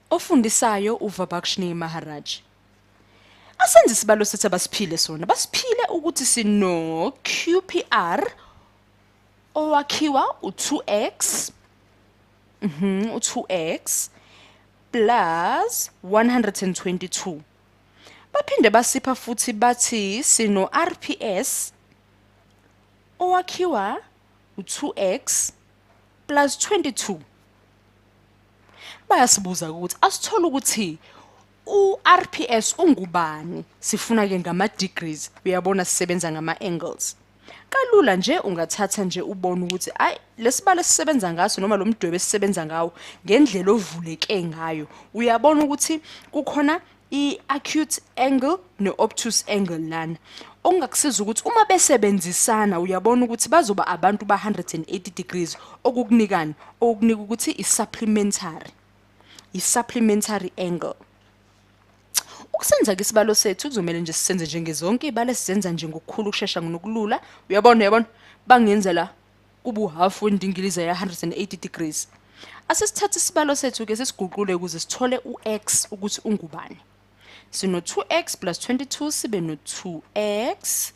Ofundisayo uVabakshini Maharaj. Asenze isibalo sethu abasiphile sona. Basiphile ukuthi sino QPR owakhiwa u2x u2x plus 122. Baphinde basipha futhi bathi sino RPS owakhiwa u2x plus 22. Bayasibuza ukuthi asithola ukuthi uRPS ungubani, sifuna ke ngama degrees, uyabona sisebenza ngama angles. Kalula nje ungathatha nje ubone ukuthi ay lesibalo sisebenza ngaso noma lo mdwebo esisebenza ngawo ngendlela ovuleke ngayo. Uyabona ukuthi kukhona i-acute angle ne-obtuse angle lana. Ongakusiza ukuthi uma besebenzisana uyabona ukuthi bazoba abantu ba180 degrees okukunikani, okukunika ukuthi i-supplementary angle. Ukusenza ke isibalo sethu kuzomela nje sisenze njengezonke ibalo sizenza nje ngokukhulu ukusheshsha ngokulula. Uyabona bangenza la kubu half wendingiliza ya 180 degrees. Asisithatha isibalo sethu ke sesiguqule ukuze sithole ux ukuthi ungubani. Sino 2x plus 22 sibe no 2x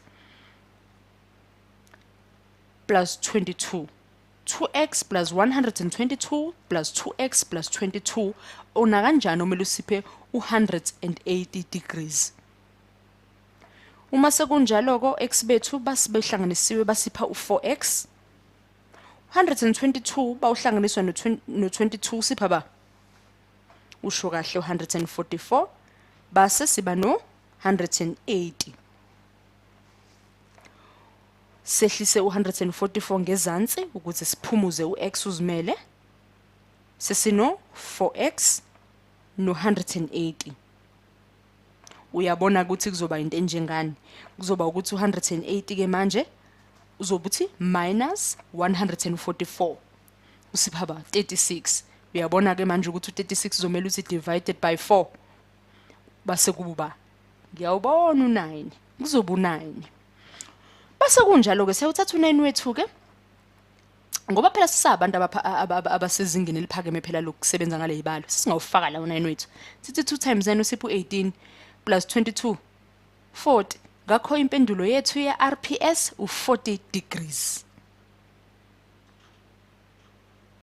plus 22. 2x plus 122 plus 2x plus 22 ona kanjani omele usiphe u180 degrees. Uma sekunjalo ko x bethu basibehlanganisiwe basipha u4x. 122 bawuhlanganiswa no22 sipha ba usho kahle u144 base siba no 180. Sehlise u144 ngezansi ukuze siphumuze ux uzimele. Sesino 4x no 180. Uyabona ukuthi kuzoba into enjengani? Kuzoba ukuthi u180 ke manje uzobuthi minus 144 usipha ba 36. Uyabona ke manje ukuthi u36 uzomela uthi divided by 4 base kuba ngiyawubona u9 kuzoba u9. Base kunjalo ke siyawuthatha u9 wethu ke ngoba phela sisabantu abasezingeni eliphakeme phela lokusebenza ngale ibalo singawufaka la u9 wethu sithi 2 times 9 usipho 18 plus 22 40 ngakho impendulo yethu ye RPS u40 degrees.